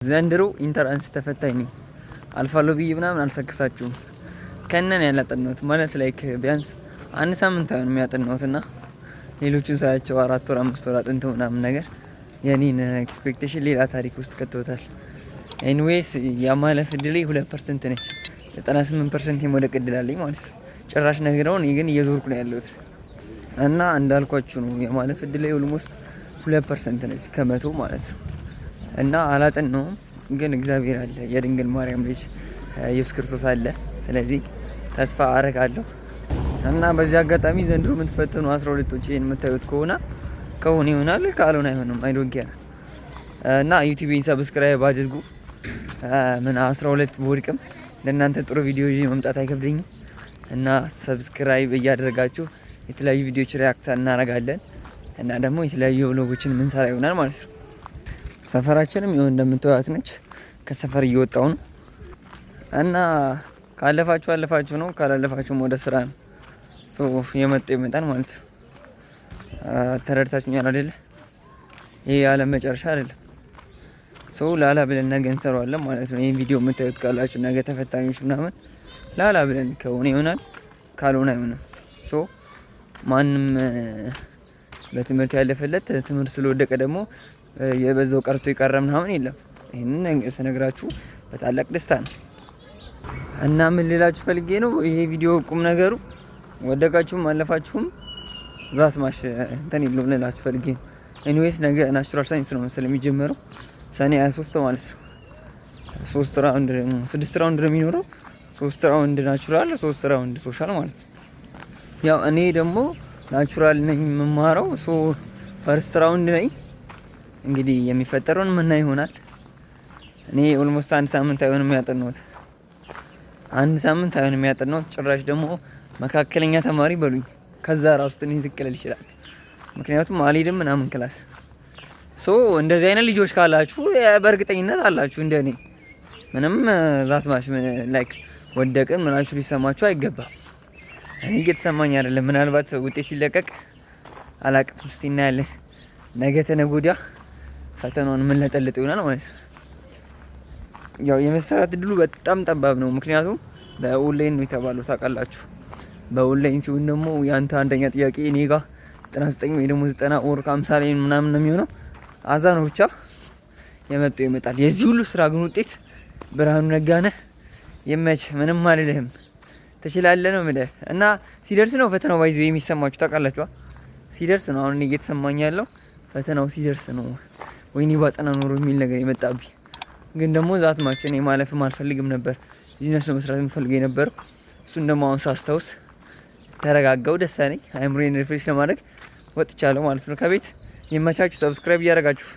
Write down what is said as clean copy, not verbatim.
ዘንድሮ ኢንተራንስ ተፈታኝ ነኝ። አልፋለሁ ብዬ ምናምን አልሰክሳችሁም። ከነን ያላጠናሁት ማለት ላይክ ቢያንስ አንድ ሳምንት ነው የሚያጠናሁት እና ሌሎቹን ሳያቸው 4 ወር 5 ወር አጥንተው ምናምን ነገር የኔን ኤክስፔክቴሽን ሌላ ታሪክ ውስጥ ከተውታል። ኤኒዌይስ የማለፍ እድሌ 2% ነች። 98% የመውደቅ እድል አለኝ ማለት ነው። ጭራሽ ነግረው እኔ ግን እየዞርኩ ነው ያለሁት እና እንዳልኳችሁ ነው የማለፍ እድሌ ኦልሞስት 2% ነች ከመቶ ማለት ነው። እና አላጠናውም ግን እግዚአብሔር አለ፣ የድንግል ማርያም ልጅ ኢየሱስ ክርስቶስ አለ። ስለዚህ ተስፋ አረጋለሁ እና በዚህ አጋጣሚ ዘንድሮ የምትፈተኑ 12ቶች ይሄን የምታዩት ከሆነ ይሆናል፣ ካልሆነ አይሆንም። አይ ዶንት ኬር እና ዩቲዩብን ሰብስክራይብ አድርጉ። ምን 12 በወድቅም ለእናንተ ጥሩ ቪዲዮ ይዤ መምጣት አይከብደኝም እና ሰብስክራይብ እያደረጋችሁ የተለያዩ ቪዲዮዎች ሪያክት እናደርጋለን እና ደግሞ የተለያዩ ብሎጎችን ምንሰራ ይሆናል ማለት ነው። ሰፈራችንም ይሁን እንደምታዩት ነች። ከሰፈር እየወጣው ነው እና ካለፋችሁ አለፋችሁ ነው፣ ካላለፋችሁም ወደ ስራ ነው። የመጣ ይመጣል ማለት ነው። ተረድታችሁኛል አይደለ? ይሄ የዓለም መጨረሻ አይደለም። ላላ ብለን ነገ እንሰራዋለን ማለት ነው። ይሄን ቪዲዮ የምታዩት ካላችሁ ነገ ተፈታኞች ምናምን ላላ ብለን ከሆነ ይሆናል፣ ካልሆነ አይሆንም። ማንም በትምህርት ያለፈለት ትምህርት ስለወደቀ ደግሞ የበዛው ቀርቶ የቀረ ምናምን የለም። ይሄንን ስነግራችሁ በታላቅ ደስታ ነው እና ምን ልላችሁ ፈልጌ ነው፣ ይሄ ቪዲዮ ቁም ነገሩ ወደቃችሁም አለፋችሁም ዛት ማሽ እንትን የለውም ልላችሁ ፈልጌ ነው። ኤኒዌይስ ነገ ናቹራል ሳይንስ ነው መሰለኝ የሚጀመረው ሰኔ 23 ማለት ነው። 6 ራውንድ ነው የሚኖረው። 3 ራውንድ ናቹራል፣ 3 ራውንድ ሶሻል ማለት ነው። ያው እኔ ደግሞ ናቹራል ነኝ የምማረው፣ ፈርስት ራውንድ ነኝ። እንግዲህ የሚፈጠረውን ምን ይሆናል። እኔ ኦልሞስት አንድ ሳምንት አይሆንም ያጠናሁት፣ ጭራሽ ደግሞ መካከለኛ ተማሪ በሉኝ። ከዛ ራሱ ትንሽ ዝቅ ልል ይችላል፣ ምክንያቱም አልሄድም ምናምን ክላስ። እንደዚህ አይነት ልጆች ካላችሁ በእርግጠኝነት አላችሁ እንደኔ። ምንም ዛት ማሽ ላይክ ወደቅን ምናችሁ ሊሰማችሁ አይገባም። እኔ እየተሰማኝ አይደለም። ምናልባት ውጤት ሲለቀቅ አላቅም፣ እስቲ እናያለን። ነገ ተነገ ወዲያ ፈተናውን ምን ለጠልጥ ይሆናል ማለት ነው። ያው የመሰራት እድሉ በጣም ጠባብ ነው፣ ምክንያቱም በኦንላይን ነው የተባለው ታውቃላችሁ። በኦንላይን ሲሆን ደግሞ ያንተ አንደኛ ጥያቄ እኔ ጋር 99 ወይ ደግሞ 90 ኦር 50 ላይ ምናምን ነው የሚሆነው። አዛ ነው ብቻ የመጣው ይመጣል። የዚህ ሁሉ ስራ ግን ውጤት ብርሃኑ ነጋነ ይመች፣ ምንም አልልህም፣ ትችላለህ ነው የምልህ። እና ሲደርስ ነው ፈተናው ባይዞ የሚሰማችሁ ታውቃላችሁ። ሲደርስ ነው አሁን እየተሰማኝ ያለው፣ ፈተናው ሲደርስ ነው ወይኔ ባጠና ኖሮ የሚል ነገር የመጣብኝ። ግን ደግሞ ዛት ማችን የማለፍም አልፈልግም ነበር፣ ቢዝነስ ነው መስራት የምፈልገው የነበረው። እሱን ደግሞ አሁን ሳስታውስ ተረጋጋው፣ ደስ አለኝ። አይምሮዬን ሪፍሬሽ ለማድረግ ወጥቻለሁ ማለት ነው ከቤት። የመቻችሁ ሰብስክራይብ እያደረጋችሁ